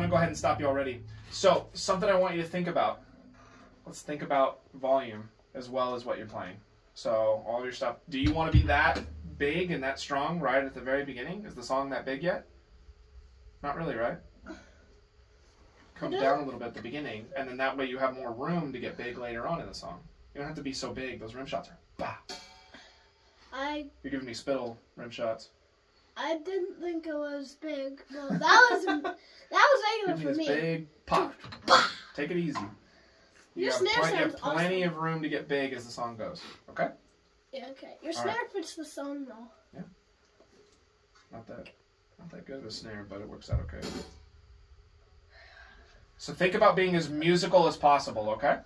going to go ahead and stop you already. So, something I want you to think about. Let's think about volume as well as what you're playing. So, all your stuff. Do you want to be that big and that strong right at the very beginning? Is the song that big yet? Not really, right? Come down a little bit at the beginning, and then that way you have more room to get big later on in the song. You don't have to be so big. Those rim shots are bah. You're giving me spittle rim shots. I didn't think it was big. No, that was regular for me. Big pop. Take it easy. You have plenty of room to get big as the song goes. Okay? Yeah, okay. Your snare fits the song though. Yeah. Not that good of a snare, but it works out okay. So think about being as musical as possible, okay?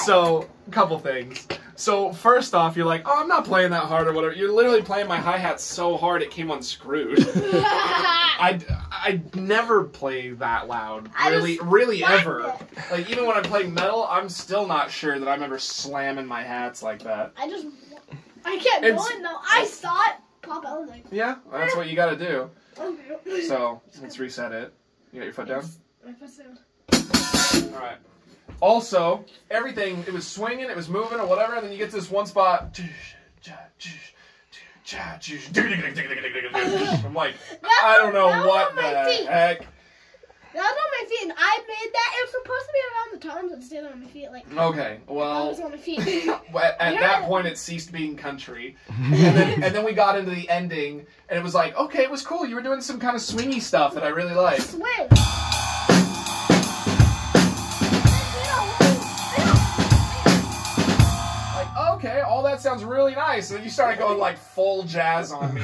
So, couple things. So, first off, you're like, oh, I'm not playing that hard or whatever. You're literally playing my hi-hat so hard it came unscrewed. I never play that loud. I Really, just really like ever. it. Like, even when I'm playing metal, I'm still not sure that I'm ever slamming my hats like that. I kept It's- going though. I saw it pop out like. Yeah, that's what you gotta do. Okay. So, let's reset it. You got your foot down? My foot's down. Alright. Also, everything, it was swinging, it was moving or whatever, and then you get to this one spot. I'm like, I don't know that was what on the my feet. heck. That was on my feet, and I made that. It was supposed to be around the toms instead on my feet. Like, Okay, I well, was on my feet. at that point it ceased being country. And then we got into the ending, and it was like, okay, it was cool. You were doing some kind of swingy stuff that I really liked. Swing. Like, okay, all that sounds really nice. And then you started going like full jazz on me.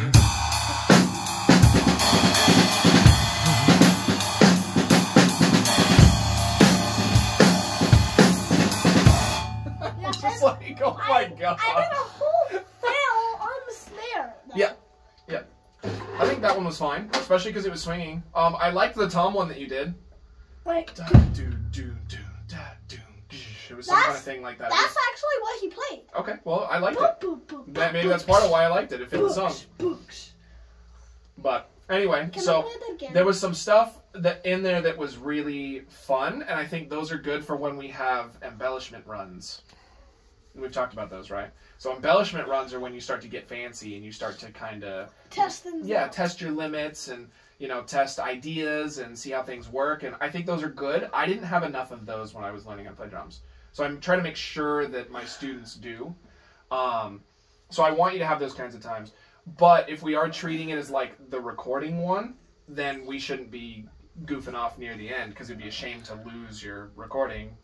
Just like, oh my god. I did a whole fail on the snare. though. Yeah. I think that one was fine, especially because it was swinging. I liked the tom one that you did. Like, Da, do, do, do, da, do, it was some kind of thing like that. that's actually what he played. Okay, well, I liked it. Boop, boop, boop, That, maybe boop, that's part of why I liked it. It fit the song. books. But anyway, Can I so play that again? there was some stuff that in there that was really fun, and I think those are good for when we have embellishment runs. We've talked about those, right? So embellishment runs are when you start to get fancy and you start to kind of Test things. out. test your limits and test ideas and see how things work. And I think those are good. I didn't have enough of those when I was learning how to play drums, so I'm trying to make sure that my students do. So I want you to have those kinds of times. But if we are treating it as like the recording one, then we shouldn't be goofing off near the end, because it'd be a shame to lose your recording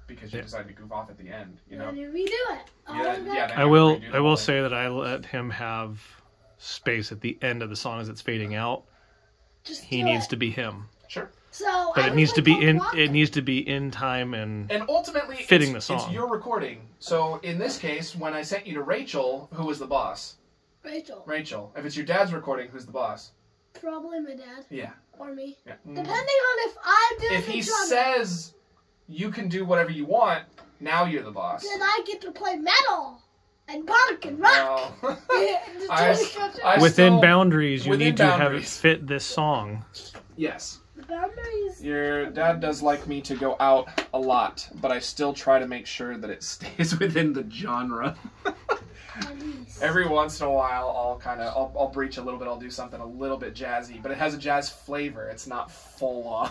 because you decided to goof off at the end. You know. And you redo it. Then I you will redo the whole I will thing. say that I let him have space at the end of the song as it's fading out. Just He do needs it. to be him. Sure. So, But I it was needs like, to be don't in walk it needs to be in time and And ultimately, fitting it's the song. your recording. So in this case, when I sent you to Rachel, who was the boss? Rachel. Rachel. If it's your dad's recording, who's the boss? Probably my dad Yeah. or me. Yeah. Depending on if I'm doing If the he drumming, says you can do whatever you want, now you're the boss. then I get to play metal and punk and rock. Well, Just I- totally cut it I- out. within still- boundaries you within need to have it boundaries. fit this song. yes. The boundaries. Your dad does like me to go out a lot, but I still try to make sure that it stays within the genre. At least. Every once in a while, I'll breach a little bit. I'll do something a little bit jazzy, but it has a jazz flavor. It's not full on.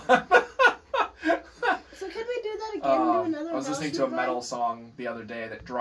So can we do that again? Do another I was listening to a Bell Soup metal run? song the other day that dropped.